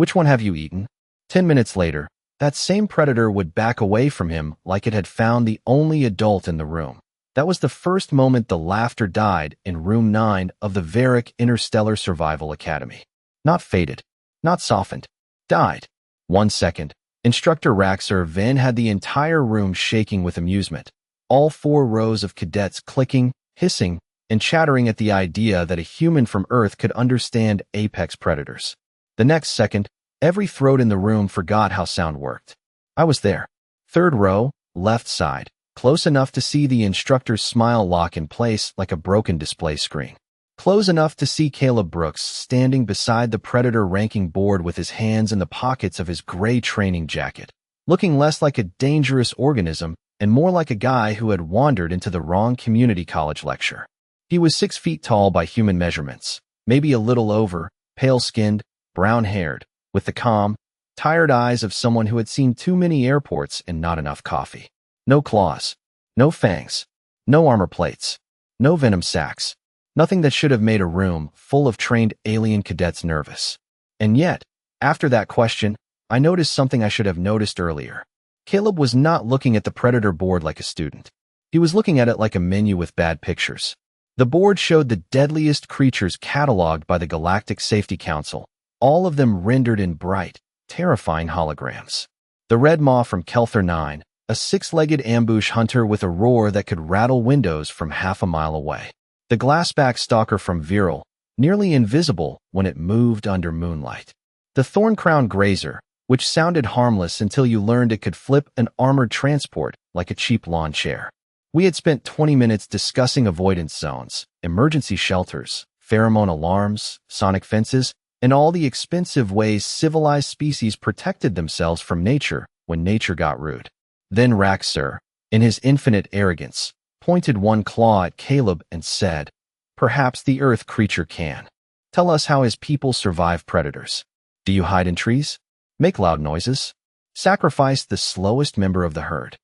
Which one have you eaten? 10 minutes later, that same predator would back away from him like it had found the only adult in the room. That was the first moment the laughter died in Room 9 of the Varric Interstellar Survival Academy. Not faded, not softened, died. 1 second. Instructor Raxer Van had the entire room shaking with amusement. All 4 rows of cadets clicking, hissing, and chattering at the idea that a human from Earth could understand apex predators. The next second, every throat in the room forgot how sound worked. I was there. 3rd row, left side, close enough to see the instructor's smile lock in place like a broken display screen. Close enough to see Caleb Brooks standing beside the predator ranking board with his hands in the pockets of his gray training jacket, looking less like a dangerous organism and more like a guy who had wandered into the wrong community college lecture. He was 6 feet tall by human measurements, maybe a little over, pale-skinned, brown-haired, with the calm, tired eyes of someone who had seen too many airports and not enough coffee. No claws, no fangs, no armor plates, no venom sacs, nothing that should have made a room full of trained alien cadets nervous. And yet, after that question, I noticed something I should have noticed earlier. Caleb was not looking at the predator board like a student. He was looking at it like a menu with bad pictures. The board showed the deadliest creatures cataloged by the Galactic Safety Council, all of them rendered in bright, terrifying holograms. The Red Maw from Kelthar 9, a 6-legged ambush hunter with a roar that could rattle windows from half a mile away. The Glassback Stalker from Viral, nearly invisible when it moved under moonlight. The Thorn-Crown Grazer, which sounded harmless until you learned it could flip an armored transport like a cheap lawn chair. We had spent 20 minutes discussing avoidance zones, emergency shelters, pheromone alarms, sonic fences, and all the expensive ways civilized species protected themselves from nature when nature got rude. Then Raxer, in his infinite arrogance, pointed one claw at Caleb and said, "Perhaps the Earth creature can. Tell us how his people survive predators. Do you hide in trees? Make loud noises? Sacrifice the slowest member of the herd?"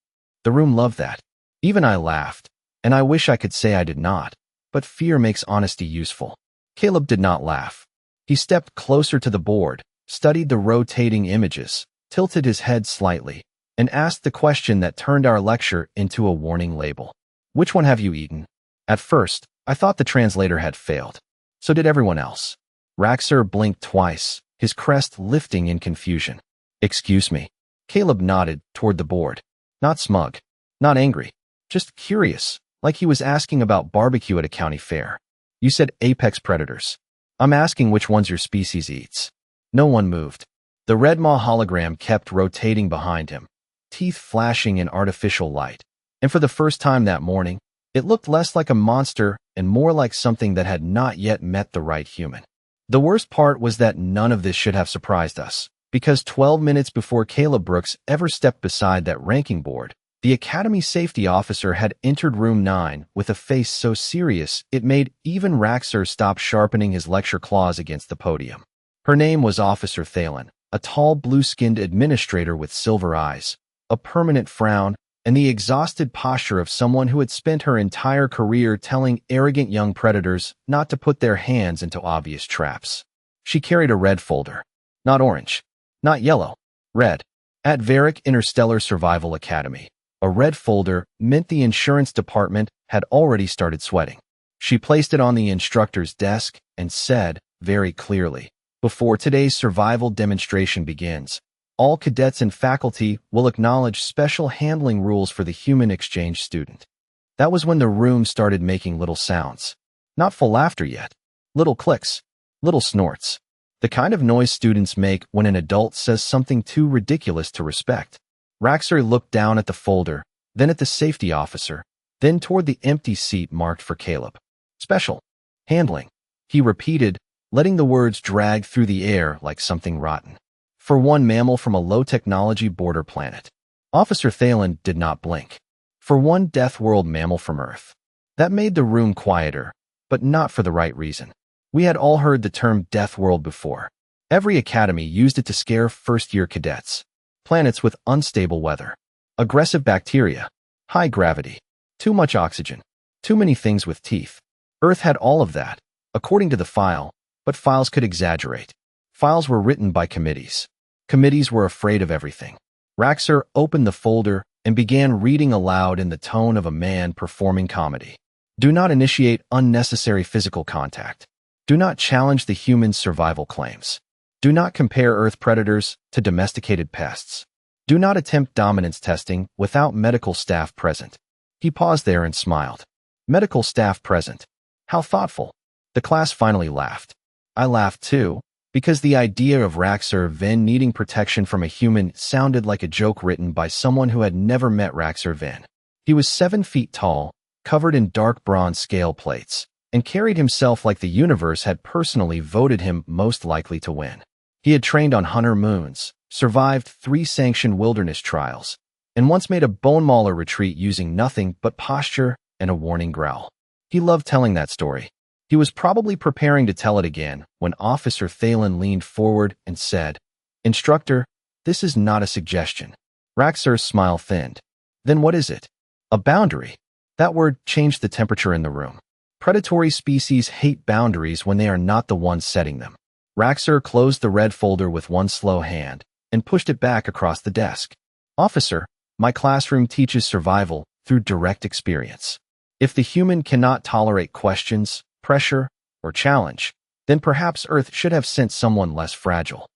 The room loved that. Even I laughed, and I wish I could say I did not, but fear makes honesty useful. Caleb did not laugh. He stepped closer to the board, studied the rotating images, tilted his head slightly, and asked the question that turned our lecture into a warning label. "Which one have you eaten?" At first, I thought the translator had failed. So did everyone else. Raxer blinked twice, his crest lifting in confusion. "Excuse me." Caleb nodded toward the board. Not smug, not angry, just curious, like he was asking about barbecue at a county fair. "You said apex predators. I'm asking which ones your species eats." No one moved. The Red Maw hologram kept rotating behind him, teeth flashing in artificial light. And for the first time that morning, it looked less like a monster and more like something that had not yet met the right human. The worst part was that none of this should have surprised us, because 12 minutes before Caleb Brooks ever stepped beside that ranking board, the Academy Safety Officer had entered Room 9 with a face so serious it made even Raxer stop sharpening his lecture claws against the podium. Her name was Officer Thalen, a tall blue-skinned administrator with silver eyes, a permanent frown, and the exhausted posture of someone who had spent her entire career telling arrogant young predators not to put their hands into obvious traps. She carried a red folder. Not orange. Not yellow. Red. At Varric Interstellar Survival Academy, a red folder meant the insurance department had already started sweating. She placed it on the instructor's desk and said, very clearly, "Before today's survival demonstration begins, all cadets and faculty will acknowledge special handling rules for the human exchange student." That was when the room started making little sounds. Not full laughter yet. Little clicks. Little snorts. The kind of noise students make when an adult says something too ridiculous to respect. Raxer looked down at the folder, then at the safety officer, then toward the empty seat marked for Caleb. "Special handling," he repeated, letting the words drag through the air like something rotten. For one mammal from a low-technology border planet. Officer Thalen did not blink. For one Death World mammal from Earth. That made the room quieter, but not for the right reason. We had all heard the term Death World before. Every academy used it to scare first-year cadets. Planets with unstable weather. Aggressive bacteria. High gravity. Too much oxygen. Too many things with teeth. Earth had all of that, according to the file, but files could exaggerate. Files were written by committees. Committees were afraid of everything. Raxer opened the folder and began reading aloud in the tone of a man performing comedy. Do not initiate unnecessary physical contact. Do not challenge the human's survival claims. Do not compare Earth predators to domesticated pests. Do not attempt dominance testing without medical staff present. He paused there and smiled. Medical staff present. How thoughtful. The class finally laughed. I laughed too, because the idea of Raxer Vin needing protection from a human sounded like a joke written by someone who had never met Raxer Vin. He was 7 feet tall, covered in dark bronze scale plates, and carried himself like the universe had personally voted him most likely to win. He had trained on Hunter Moons, survived 3 sanctioned wilderness trials, and once made a bone mauler retreat using nothing but posture and a warning growl. He loved telling that story. He was probably preparing to tell it again when Officer Thalen leaned forward and said, "Instructor, this is not a suggestion." Raxer's smile thinned. Then what is it? A boundary. That word changed the temperature in the room. Predatory species hate boundaries when they are not the ones setting them. Raxer closed the red folder with one slow hand and pushed it back across the desk. "Officer, my classroom teaches survival through direct experience. If the human cannot tolerate questions, pressure, or challenge, then perhaps Earth should have sent someone less fragile."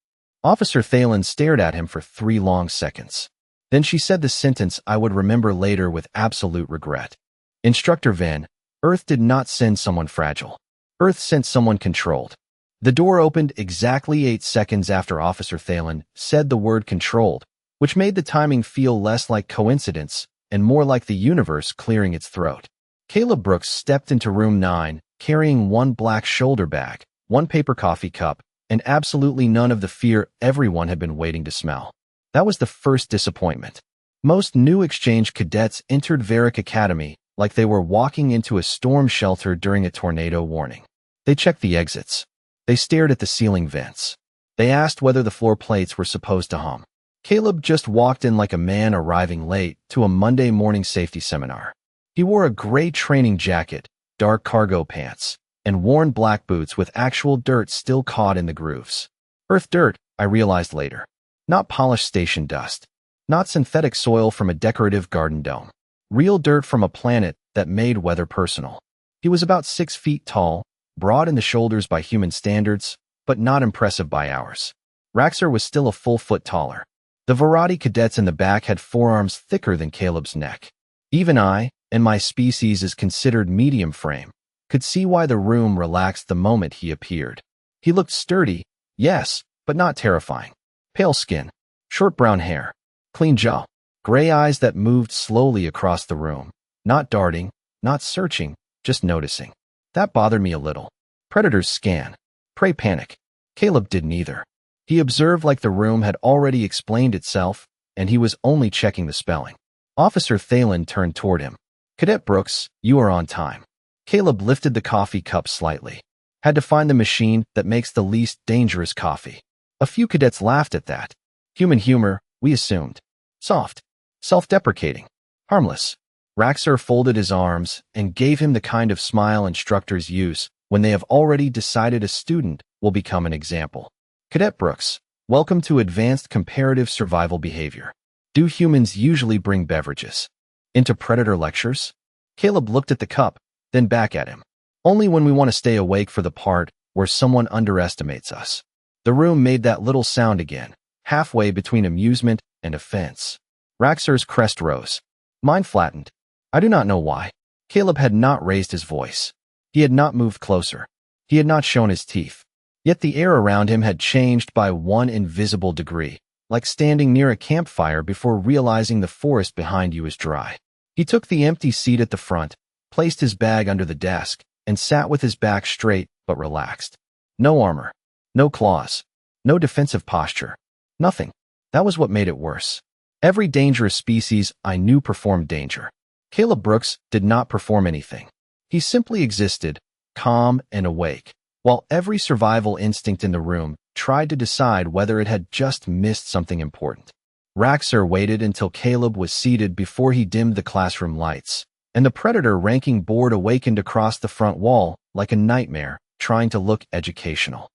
Officer Thalen stared at him for 3 long seconds. Then she said the sentence I would remember later with absolute regret. "Instructor Vin, Earth did not send someone fragile. Earth sent someone controlled." The door opened exactly 8 seconds after Officer Thalen said the word controlled, which made the timing feel less like coincidence and more like the universe clearing its throat. Caleb Brooks stepped into room 9, carrying 1 black shoulder bag, 1 paper coffee cup, and absolutely none of the fear everyone had been waiting to smell. That was the first disappointment. Most new exchange cadets entered Varick Academy like they were walking into a storm shelter during a tornado warning. They checked the exits. They stared at the ceiling vents. They asked whether the floor plates were supposed to hum. Caleb just walked in like a man arriving late to a Monday morning safety seminar. He wore a gray training jacket, dark cargo pants, and worn black boots with actual dirt still caught in the grooves. Earth dirt, I realized later. Not polished station dust. Not synthetic soil from a decorative garden dome. Real dirt from a planet that made weather personal. He was about 6 feet tall, broad in the shoulders by human standards, but not impressive by ours. Raxer was still a full foot taller. The Varadi cadets in the back had forearms thicker than Caleb's neck. Even I, and my species is considered medium frame, could see why the room relaxed the moment he appeared. He looked sturdy, yes, but not terrifying. Pale skin, short brown hair, clean jaw, gray eyes that moved slowly across the room, not darting, not searching, just noticing. That bothered me a little. Predators scan. Prey panic. Caleb didn't either. He observed like the room had already explained itself, and he was only checking the spelling. Officer Thalen turned toward him. "Cadet Brooks, you are on time." Caleb lifted the coffee cup slightly. Had to find the machine that makes the least dangerous coffee. A few cadets laughed at that. Human humor, we assumed. Soft. Self-deprecating. Harmless. Raxer folded his arms and gave him the kind of smile instructors use when they have already decided a student will become an example. "Cadet Brooks, welcome to Advanced Comparative Survival Behavior. Do humans usually bring beverages into predator lectures?" Caleb looked at the cup, then back at him. "Only when we want to stay awake for the part where someone underestimates us." The room made that little sound again, halfway between amusement and offense. Raxer's crest rose. Mine flattened. I do not know why. Caleb had not raised his voice. He had not moved closer. He had not shown his teeth. Yet the air around him had changed by 1 invisible degree, like standing near a campfire before realizing the forest behind you is dry. He took the empty seat at the front, placed his bag under the desk, and sat with his back straight but relaxed. No armor. No claws. No defensive posture. Nothing. That was what made it worse. Every dangerous species I knew performed danger. Caleb Brooks did not perform anything. He simply existed, calm and awake, while every survival instinct in the room tried to decide whether it had just missed something important. Raxer waited until Caleb was seated before he dimmed the classroom lights, and the predator ranking board awakened across the front wall like a nightmare, trying to look educational.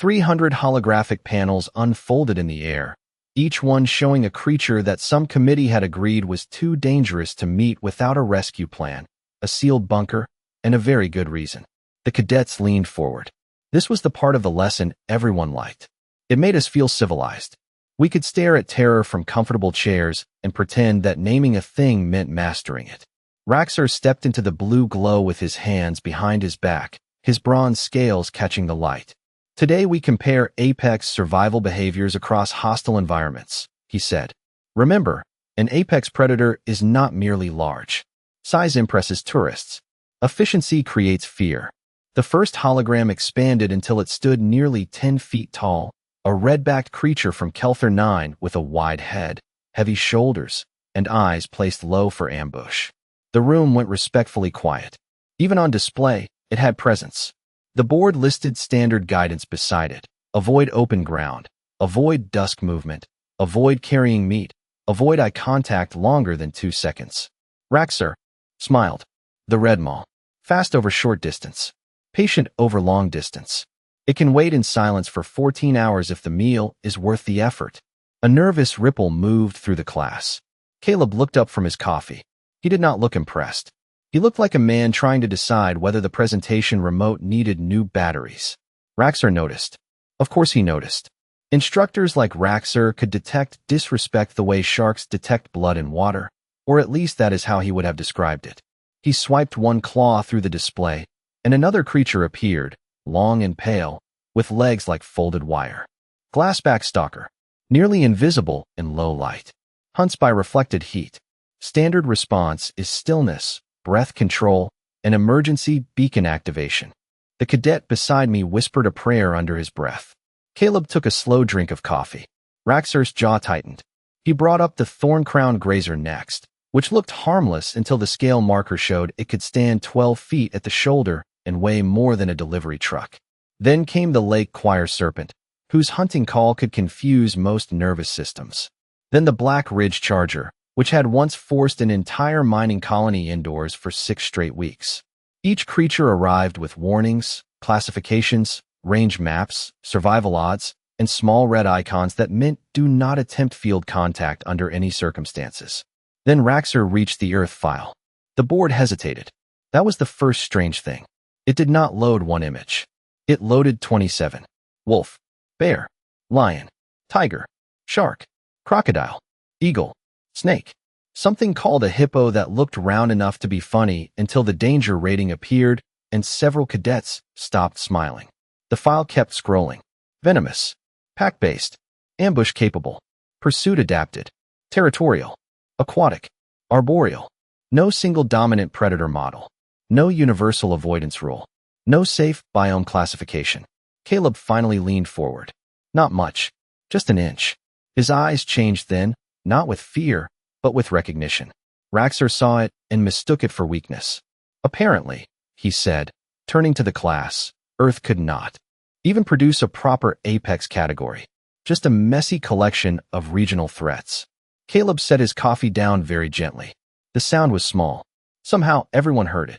300 holographic panels unfolded in the air, each one showing a creature that some committee had agreed was too dangerous to meet without a rescue plan, a sealed bunker, and a very good reason. The cadets leaned forward. This was the part of the lesson everyone liked. It made us feel civilized. We could stare at terror from comfortable chairs and pretend that naming a thing meant mastering it. Raxer stepped into the blue glow with his hands behind his back, his bronze scales catching the light. Today we compare apex survival behaviors across hostile environments, he said. Remember, an apex predator is not merely large. Size impresses tourists. Efficiency creates fear. The first hologram expanded until it stood nearly 10 feet tall, a red-backed creature from Kelthar 9 with a wide head, heavy shoulders, and eyes placed low for ambush. The room went respectfully quiet. Even on display, it had presence. The board listed standard guidance beside it. Avoid open ground. Avoid dusk movement. Avoid carrying meat. Avoid eye contact longer than 2 seconds. Raxer smiled. The red maul. Fast over short distance. Patient over long distance. It can wait in silence for 14 hours if the meal is worth the effort. A nervous ripple moved through the class. Caleb looked up from his coffee. He did not look impressed. He looked like a man trying to decide whether the presentation remote needed new batteries. Raxer noticed. Of course he noticed. Instructors like Raxer could detect disrespect the way sharks detect blood in water, or at least that is how he would have described it. He swiped one claw through the display, and another creature appeared, long and pale, with legs like folded wire. Glassback stalker, nearly invisible in low light. Hunts by reflected heat. Standard response is stillness, breath control, and emergency beacon activation. The cadet beside me whispered a prayer under his breath. Caleb took a slow drink of coffee. Raxer's jaw tightened. He brought up the thorn-crowned grazer next, which looked harmless until the scale marker showed it could stand 12 feet at the shoulder and weigh more than a delivery truck. Then came the lake choir serpent, whose hunting call could confuse most nervous systems. Then the black ridge charger, which had once forced an entire mining colony indoors for 6 straight weeks. Each creature arrived with warnings, classifications, range maps, survival odds, and small red icons that meant do not attempt field contact under any circumstances. Then Raxer reached the Earth file. The board hesitated. That was the first strange thing. It did not load one image. It loaded 27. Wolf, bear, lion, tiger, shark, crocodile, eagle, snake. Something called a hippo that looked round enough to be funny until the danger rating appeared and several cadets stopped smiling. The file kept scrolling. Venomous, pack-based, ambush-capable, pursuit-adapted, territorial, aquatic, arboreal. No single dominant predator model. No universal avoidance rule. No safe biome classification. Caleb finally leaned forward. Not much. Just an inch. His eyes changed then, not with fear, but with recognition. Raxer saw it and mistook it for weakness. Apparently, he said, turning to the class, Earth could not even produce a proper apex category. Just a messy collection of regional threats. Caleb set his coffee down very gently. The sound was small. Somehow everyone heard it.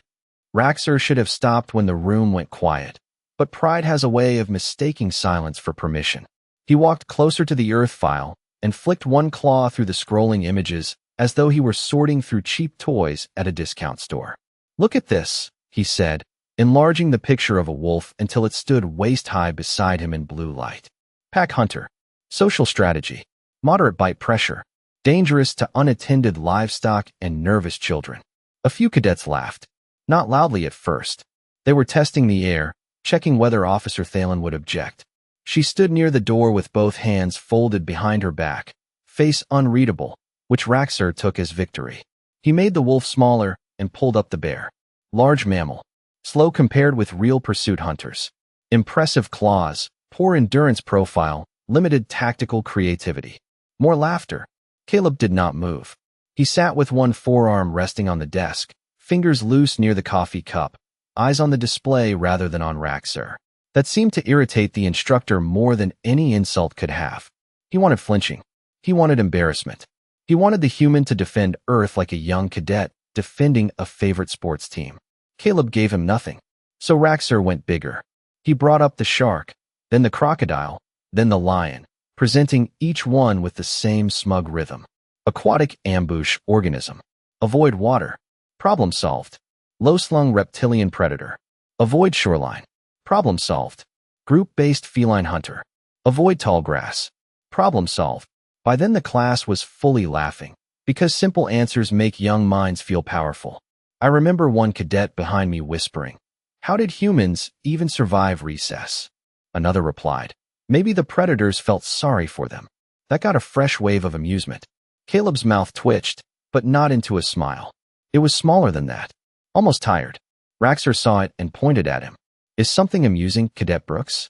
Raxer should have stopped when the room went quiet, but pride has a way of mistaking silence for permission. He walked closer to the Earth file and flicked one claw through the scrolling images as though he were sorting through cheap toys at a discount store. Look at this, he said, enlarging the picture of a wolf until it stood waist-high beside him in blue light. Pack hunter. Social strategy. Moderate bite pressure. Dangerous to unattended livestock and nervous children. A few cadets laughed. Not loudly at first. They were testing the air, checking whether Officer Thalen would object. She stood near the door with both hands folded behind her back, face unreadable, which Raxer took as victory. He made the wolf smaller and pulled up the bear. Large mammal. Slow compared with real pursuit hunters. Impressive claws, poor endurance profile, limited tactical creativity. More laughter. Caleb did not move. He sat with one forearm resting on the desk, fingers loose near the coffee cup, eyes on the display rather than on Raxer. That seemed to irritate the instructor more than any insult could have. He wanted flinching. He wanted embarrassment. He wanted the human to defend Earth like a young cadet defending a favorite sports team. Caleb gave him nothing. So Raxer went bigger. He brought up the shark, then the crocodile, then the lion, presenting each one with the same smug rhythm. Aquatic ambush organism. Avoid water. Problem solved. Low-slung reptilian predator. Avoid shoreline. Problem solved. Group-based feline hunter. Avoid tall grass. Problem solved. By then the class was fully laughing, because simple answers make young minds feel powerful. I remember one cadet behind me whispering, "How did humans even survive recess?" Another replied, "Maybe the predators felt sorry for them." That got a fresh wave of amusement. Caleb's mouth twitched, but not into a smile. It was smaller than that. Almost tired. Raxer saw it and pointed at him. "Is something amusing, Cadet Brooks?"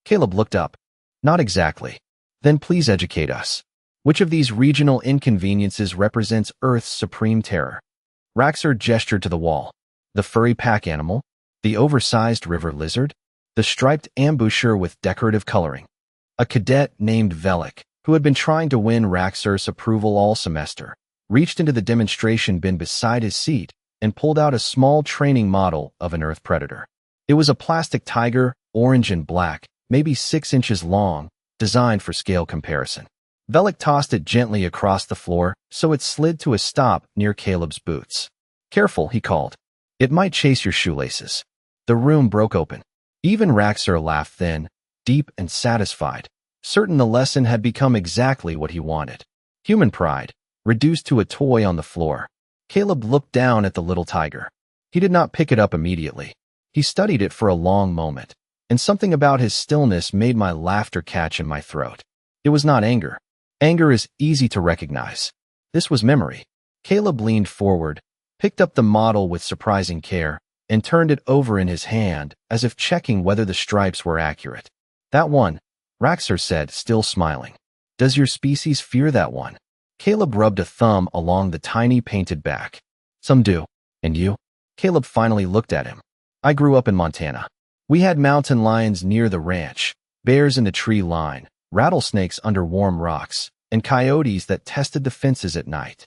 Caleb looked up. "Not exactly." "Then please educate us. Which of these regional inconveniences represents Earth's supreme terror?" Raxer gestured to the wall. "The furry pack animal? The oversized river lizard? The striped ambusher with decorative coloring?" A cadet named Velik, who had been trying to win Raxer's approval all semester, reached into the demonstration bin beside his seat and pulled out a small training model of an Earth predator. It was a plastic tiger, orange and black, maybe 6 inches long, designed for scale comparison. Velik tossed it gently across the floor so it slid to a stop near Caleb's boots. "Careful," he called. "It might chase your shoelaces." The room broke open. Even Raxer laughed then, deep and satisfied, certain the lesson had become exactly what he wanted. Human pride, reduced to a toy on the floor. Caleb looked down at the little tiger. He did not pick it up immediately. He studied it for a long moment, and something about his stillness made my laughter catch in my throat. It was not anger. Anger is easy to recognize. This was memory. Caleb leaned forward, picked up the model with surprising care, and turned it over in his hand as if checking whether the stripes were accurate. "That one," Raxer said, still smiling. "Does your species fear that one?" Caleb rubbed a thumb along the tiny painted back. "Some do. And you?" Caleb finally looked at him. "I grew up in Montana. We had mountain lions near the ranch, bears in the tree line, rattlesnakes under warm rocks, and coyotes that tested the fences at night."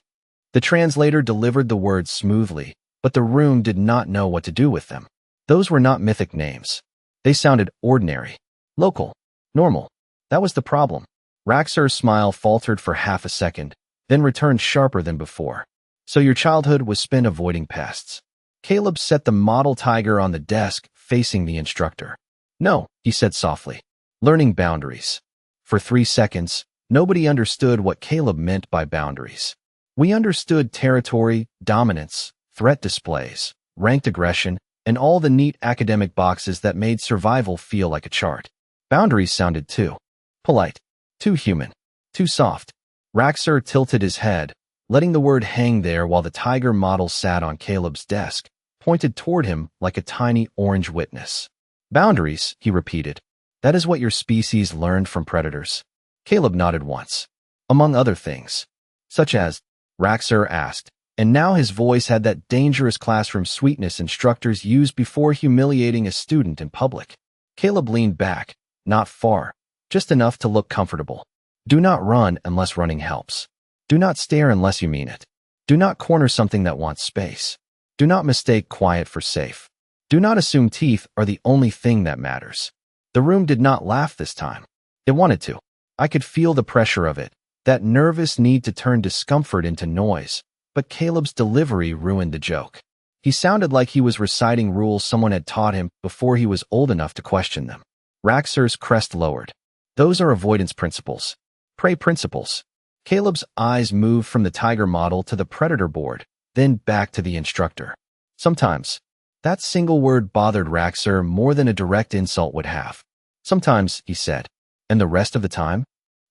The translator delivered the words smoothly, but the room did not know what to do with them. Those were not mythic names. They sounded ordinary, local, normal. That was the problem. Raxer's smile faltered for half a second, then returned sharper than before. "So your childhood was spent avoiding pests." Caleb set the model tiger on the desk, facing the instructor. "No," he said softly. "Learning boundaries." For 3 seconds, nobody understood what Caleb meant by boundaries. We understood territory, dominance, threat displays, ranked aggression, and all the neat academic boxes that made survival feel like a chart. Boundaries sounded too polite, too human, too soft. Raxer tilted his head, letting the word hang there while the tiger model sat on Caleb's desk, pointed toward him like a tiny orange witness. "Boundaries," he repeated. "That is what your species learned from predators." Caleb nodded once. "Among other things." "Such as?" Raxer asked, and now his voice had that dangerous classroom sweetness instructors use before humiliating a student in public. Caleb leaned back, not far, just enough to look comfortable. "Do not run unless running helps. Do not stare unless you mean it. Do not corner something that wants space. Do not mistake quiet for safe. Do not assume teeth are the only thing that matters." The room did not laugh this time. It wanted to. I could feel the pressure of it, that nervous need to turn discomfort into noise, but Caleb's delivery ruined the joke. He sounded like he was reciting rules someone had taught him before he was old enough to question them. Raxer's crest lowered. "Those are avoidance principles. Prey principles." Caleb's eyes moved from the tiger model to the predator board, then back to the instructor. "Sometimes." That single word bothered Raxer more than a direct insult would have. "Sometimes," he said. "And the rest of the time?"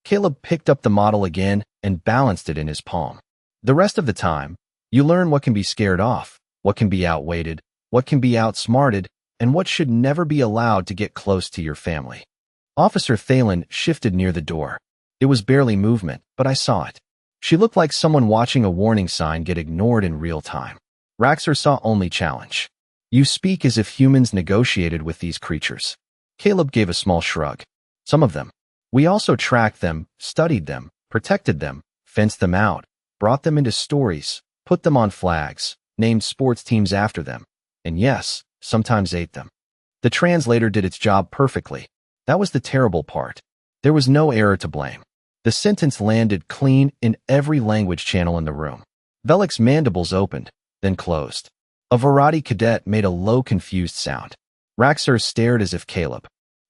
Caleb picked up the model again and balanced it in his palm. "The rest of the time, you learn what can be scared off, what can be outweighted, what can be outsmarted, and what should never be allowed to get close to your family." Officer Thalen shifted near the door. It was barely movement, but I saw it. She looked like someone watching a warning sign get ignored in real time. Raxer saw only challenge. "You speak as if humans negotiated with these creatures." Caleb gave a small shrug. "Some of them. We also tracked them, studied them, protected them, fenced them out, brought them into stories, put them on flags, named sports teams after them, and yes, sometimes ate them." The translator did its job perfectly. That was the terrible part. There was no error to blame. The sentence landed clean in every language channel in the room. Velik's mandibles opened, then closed. A Varadi cadet made a low, confused sound. Raxer stared as if Caleb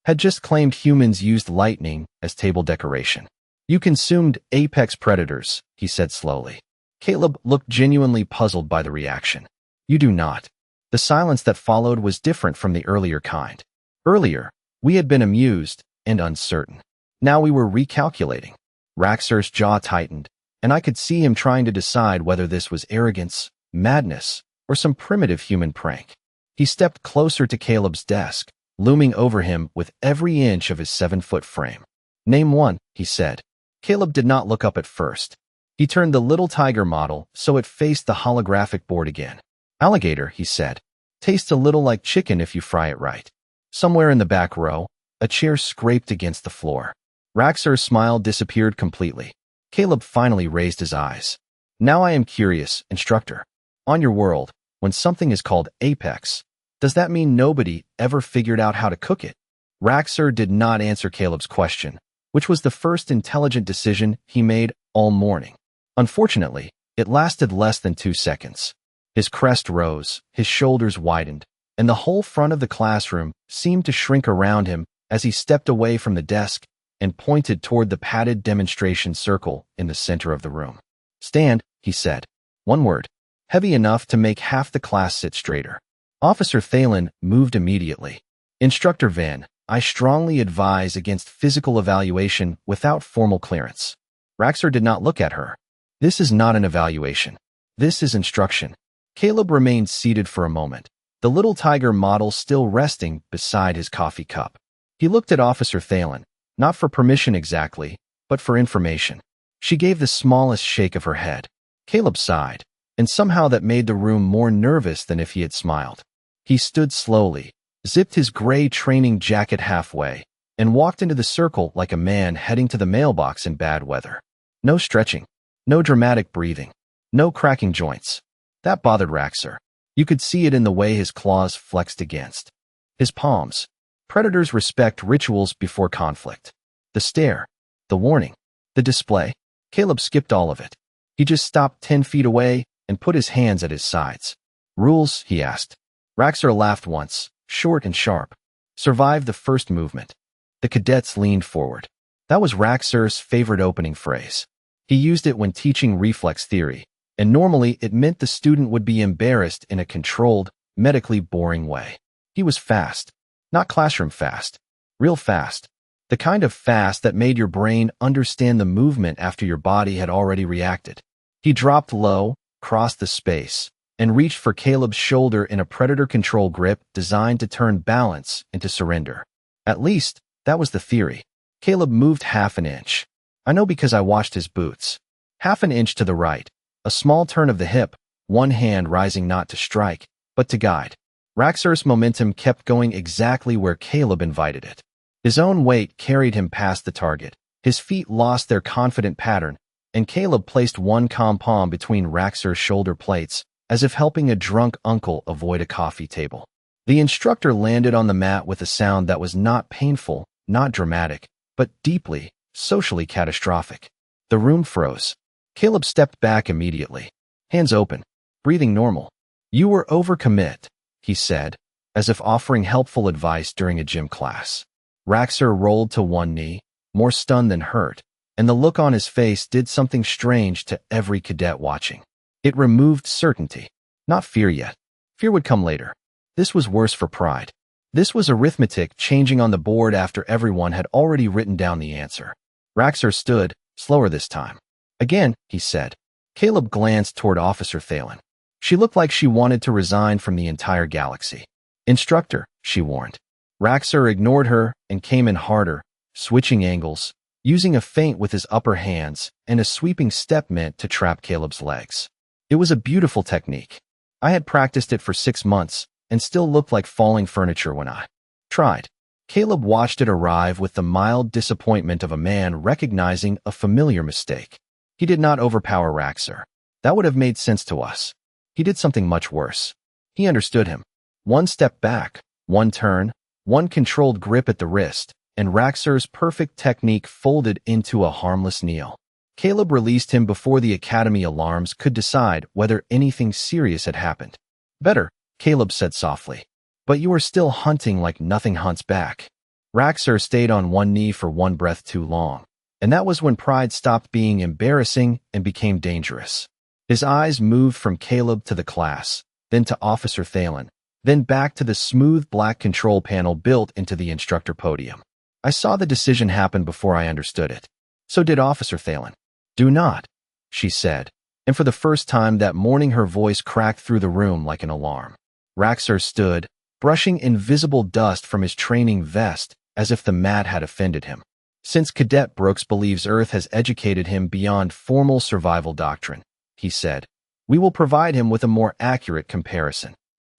had just claimed humans used lightning as table decoration. You consumed apex predators, he said slowly. Caleb looked genuinely puzzled by the reaction. You do not. The silence that followed was different from the earlier kind. Earlier, we had been amused and uncertain. Now we were recalculating. Raxer's jaw tightened, and I could see him trying to decide whether this was arrogance, madness, or some primitive human prank. He stepped closer to Caleb's desk, looming over him with every inch of his 7-foot frame. Name one, he said. Caleb did not look up at first. He turned the little tiger model so it faced the holographic board again. Alligator, he said. Tastes a little like chicken if you fry it right. Somewhere in the back row, a chair scraped against the floor. Raxer's smile disappeared completely. Caleb finally raised his eyes. Now I am curious, instructor. On your world, when something is called apex, does that mean nobody ever figured out how to cook it? Raxer did not answer Caleb's question, which was the first intelligent decision he made all morning. Unfortunately, it lasted less than 2 seconds. His crest rose, his shoulders widened, and the whole front of the classroom seemed to shrink around him as he stepped away from the desk and pointed toward the padded demonstration circle in the center of the room. Stand, he said. One word, heavy enough to make half the class sit straighter. Officer Thalen moved immediately. Instructor Van, I strongly advise against physical evaluation without formal clearance. Raxer did not look at her. This is not an evaluation. This is instruction. Caleb remained seated for a moment, the little tiger model still resting beside his coffee cup. He looked at Officer Thalen, not for permission exactly, but for information. She gave the smallest shake of her head. Caleb sighed, and somehow that made the room more nervous than if he had smiled. He stood slowly, zipped his gray training jacket halfway, and walked into the circle like a man heading to the mailbox in bad weather. No stretching, no dramatic breathing, no cracking joints. That bothered Raxer. You could see it in the way his claws flexed against his palms. Predators respect rituals before conflict. The stare, the warning, the display. Caleb skipped all of it. He just stopped 10 feet away and put his hands at his sides. Rules, he asked. Raxer laughed once, short and sharp. Survive the first movement. The cadets leaned forward. That was Raxer's favorite opening phrase. He used it when teaching reflex theory, and normally it meant the student would be embarrassed in a controlled, medically boring way. He was fast. Not classroom fast. Real fast. The kind of fast that made your brain understand the movement after your body had already reacted. He dropped low, crossed the space, and reached for Caleb's shoulder in a predator control grip designed to turn balance into surrender. At least, that was the theory. Caleb moved half an inch. I know because I watched his boots. Half an inch to the right. A small turn of the hip, one hand rising not to strike, but to guide. Raxer's momentum kept going exactly where Caleb invited it. His own weight carried him past the target. His feet lost their confident pattern, and Caleb placed one calm palm between Raxer's shoulder plates, as if helping a drunk uncle avoid a coffee table. The instructor landed on the mat with a sound that was not painful, not dramatic, but deeply, socially catastrophic. The room froze. Caleb stepped back immediately. Hands open, breathing normal. You were overcommit, he said, as if offering helpful advice during a gym class. Raxer rolled to one knee, more stunned than hurt, and the look on his face did something strange to every cadet watching. It removed certainty. Not fear yet. Fear would come later. This was worse for pride. This was arithmetic changing on the board after everyone had already written down the answer. Raxer stood, slower this time. Again, he said. Caleb glanced toward Officer Thalen. She looked like she wanted to resign from the entire galaxy. Instructor, she warned. Raxer ignored her and came in harder, switching angles, using a feint with his upper hands and a sweeping step meant to trap Caleb's legs. It was a beautiful technique. I had practiced it for 6 months and still looked like falling furniture when I tried. Caleb watched it arrive with the mild disappointment of a man recognizing a familiar mistake. He did not overpower Raxer. That would have made sense to us. He did something much worse. He understood him. One step back, one turn, one controlled grip at the wrist, and Raxor's perfect technique folded into a harmless kneel. Caleb released him before the academy alarms could decide whether anything serious had happened. "Better," Caleb said softly. "But you are still hunting like nothing hunts back." Raxor stayed on one knee for one breath too long, and that was when pride stopped being embarrassing and became dangerous. His eyes moved from Caleb to the class, then to Officer Thalen, then back to the smooth black control panel built into the instructor podium. I saw the decision happen before I understood it. So did Officer Thalen. "Do not," she said, and for the first time that morning her voice cracked through the room like an alarm. Raxor stood, brushing invisible dust from his training vest as if the mat had offended him. "Since Cadet Brooks believes Earth has educated him beyond formal survival doctrine," he said, "we will provide him with a more accurate comparison."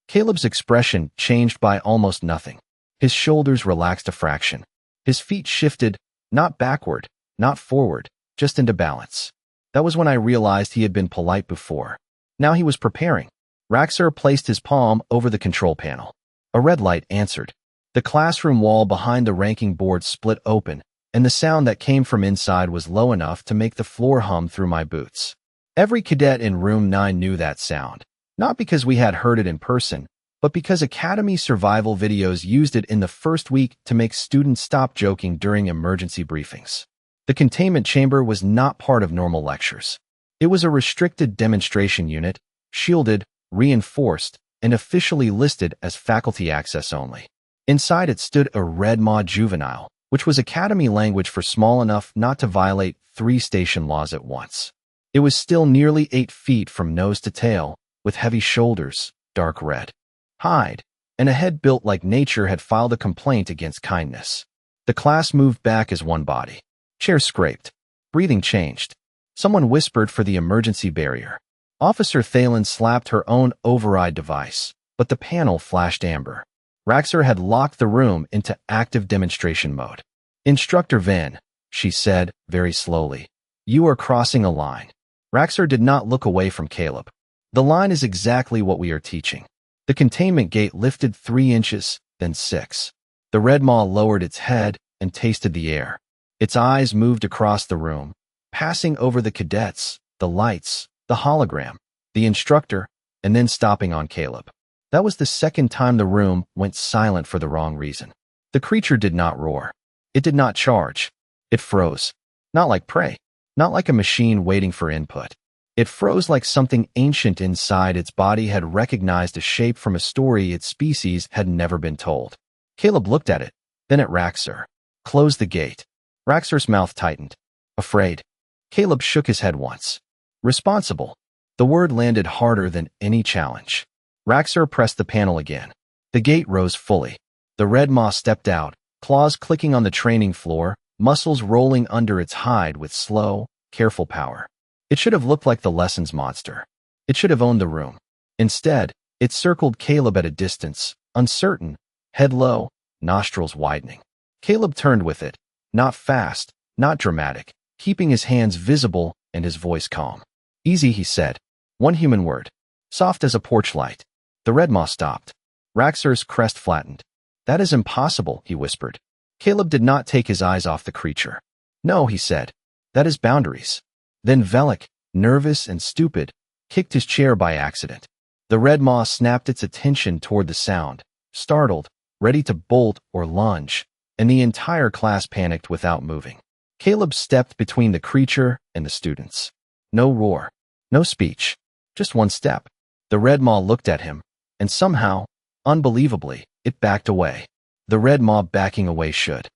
Caleb's expression changed by almost nothing. His shoulders relaxed a fraction. His feet shifted, not backward, not forward, just into balance. That was when I realized he had been polite before. Now he was preparing. Raxor placed his palm over the control panel. A red light answered. The classroom wall behind the ranking board split open, and the sound that came from inside was low enough to make the floor hum through my boots. Every cadet in room 9 knew that sound, not because we had heard it in person, but because Academy survival videos used it in the first week to make students stop joking during emergency briefings. The containment chamber was not part of normal lectures. It was a restricted demonstration unit, shielded, reinforced, and officially listed as faculty access only. Inside it stood a red maw juvenile, which was Academy language for small enough not to violate 3 station laws at once. It was still nearly 8 feet from nose to tail, with heavy shoulders, dark red hide, and a head built like nature had filed a complaint against kindness. The class moved back as one body. Chairs scraped. Breathing changed. Someone whispered for the emergency barrier. Officer Thalen slapped her own override device, but the panel flashed amber. Raxor had locked the room into active demonstration mode. "Instructor Van," she said, very slowly, "you are crossing a line." Raxor did not look away from Caleb. "The line is exactly what we are teaching." The containment gate lifted 3 inches, then 6. The red maw lowered its head and tasted the air. Its eyes moved across the room, passing over the cadets, the lights, the hologram, the instructor, and then stopping on Caleb. That was the second time the room went silent for the wrong reason. The creature did not roar. It did not charge. It froze. Not like prey. Not like a machine waiting for input. It froze like something ancient inside its body had recognized a shape from a story its species had never been told. Caleb looked at it, then at Raxor. "Close the gate." Raxor's mouth tightened. "Afraid." Caleb shook his head once. "Responsible." The word landed harder than any challenge. Raxor pressed the panel again. The gate rose fully. The red maw stepped out, claws clicking on the training floor, muscles rolling under its hide with slow, careful power. It should have looked like the lessons monster. It should have owned the room. Instead, it circled Caleb at a distance, uncertain, head low, nostrils widening. Caleb turned with it, not fast, not dramatic, keeping his hands visible and his voice calm. "Easy," he said. "One human word. Soft as a porch light." The red maw stopped. Raxor's crest flattened. "That is impossible," he whispered. Caleb did not take his eyes off the creature. "No," he said. "That is boundaries." Then Velik, nervous and stupid, kicked his chair by accident. The red maw snapped its attention toward the sound, startled, ready to bolt or lunge, and the entire class panicked without moving. Caleb stepped between the creature and the students. No roar, no speech, just one step. The red maw looked at him, and somehow, unbelievably, it backed away. The red maw backing away should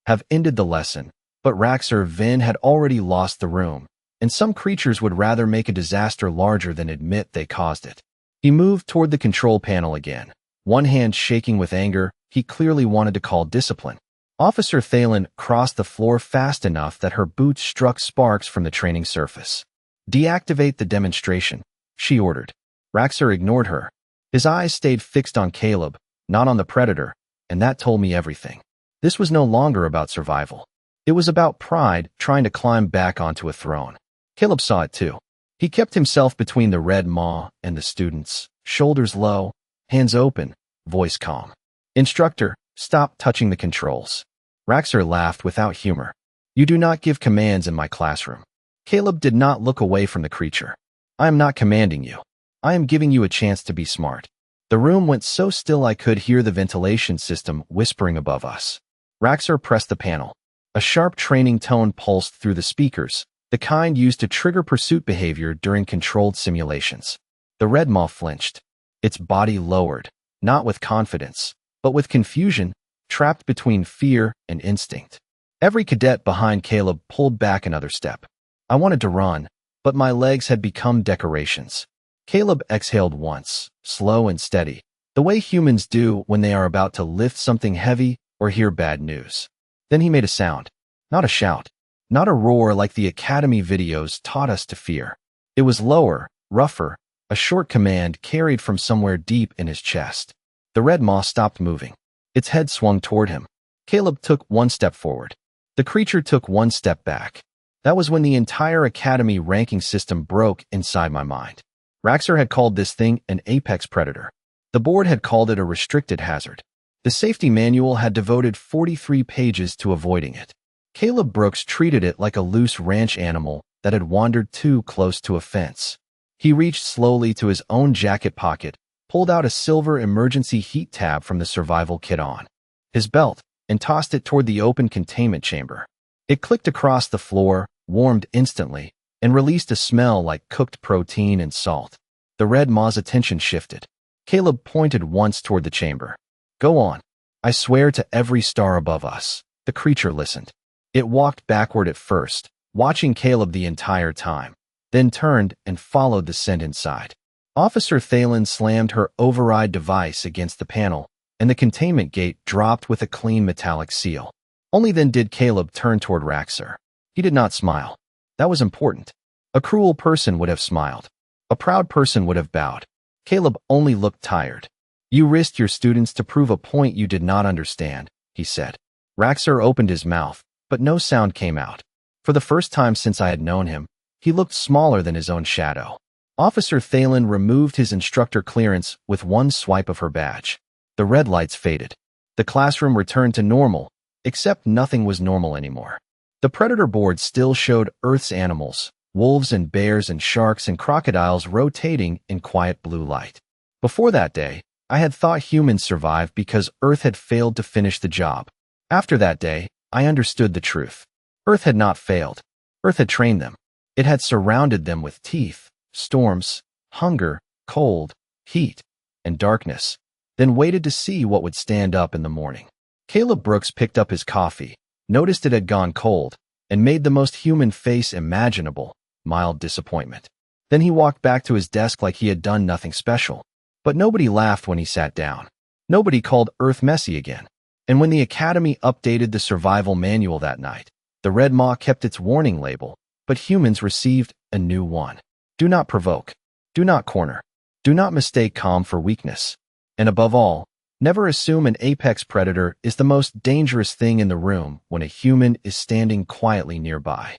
have ended the lesson, but Raxor Vin had already lost the room, and some creatures would rather make a disaster larger than admit they caused it. He moved toward the control panel again, one hand shaking with anger. He clearly wanted to call discipline. Officer Thalen crossed the floor fast enough that her boots struck sparks from the training surface. "Deactivate the demonstration," she ordered. Raxor ignored her. His eyes stayed fixed on Caleb, not on the predator, and that told me everything. This was no longer about survival. It was about pride trying to climb back onto a throne. Caleb saw it too. He kept himself between the red maw and the students, shoulders low, hands open, voice calm. "Instructor, stop touching the controls." Raxer laughed without humor. You do not give commands in my classroom. Caleb did not look away from the creature. I am not commanding you. I am giving you a chance to be smart. The room went so still I could hear the ventilation system whispering above us. Raxer pressed the panel. A sharp training tone pulsed through the speakers, the kind used to trigger pursuit behavior during controlled simulations. The red maw flinched. Its body lowered, not with confidence, but with confusion, trapped between fear and instinct. Every cadet behind Caleb pulled back another step. I wanted to run, but my legs had become decorations. Caleb exhaled once, slow and steady, the way humans do when they are about to lift something heavy or hear bad news. Then he made a sound, not a shout, not a roar like the Academy videos taught us to fear. It was lower, rougher, a short command carried from somewhere deep in his chest. The red maw stopped moving. Its head swung toward him. Caleb took one step forward. The creature took one step back. That was when the entire Academy ranking system broke inside my mind. Raxer had called this thing an apex predator. The board had called it a restricted hazard. The safety manual had devoted 43 pages to avoiding it. Caleb Brooks treated it like a loose ranch animal that had wandered too close to a fence. He reached slowly to his own jacket pocket, pulled out a silver emergency heat tab from the survival kit on his belt, and tossed it toward the open containment chamber. It clicked across the floor, warmed instantly, and released a smell like cooked protein and salt. The red maw's attention shifted. Caleb pointed once toward the chamber. Go on. I swear to every star above us. The creature listened. It walked backward at first, watching Caleb the entire time, then turned and followed the scent inside. Officer Thalen slammed her override device against the panel, and the containment gate dropped with a clean metallic seal. Only then did Caleb turn toward Raxer. He did not smile. That was important. A cruel person would have smiled. A proud person would have bowed. Caleb only looked tired. You risked your students to prove a point you did not understand, he said. Raxer opened his mouth, but no sound came out. For the first time since I had known him, he looked smaller than his own shadow. Officer Thalen removed his instructor clearance with one swipe of her badge. The red lights faded. The classroom returned to normal, except nothing was normal anymore. The predator board still showed Earth's animals, wolves and bears and sharks and crocodiles rotating in quiet blue light. Before that day, I had thought humans survived because Earth had failed to finish the job. After that day, I understood the truth. Earth had not failed. Earth had trained them. It had surrounded them with teeth, storms, hunger, cold, heat, and darkness, then waited to see what would stand up in the morning. Caleb Brooks picked up his coffee, noticed it had gone cold, and made the most human face imaginable, mild disappointment. Then he walked back to his desk like he had done nothing special. But nobody laughed when he sat down. Nobody called Earth messy again. And when the Academy updated the survival manual that night, the red maw kept its warning label, but humans received a new one. Do not provoke. Do not corner. Do not mistake calm for weakness. And above all, never assume an apex predator is the most dangerous thing in the room when a human is standing quietly nearby.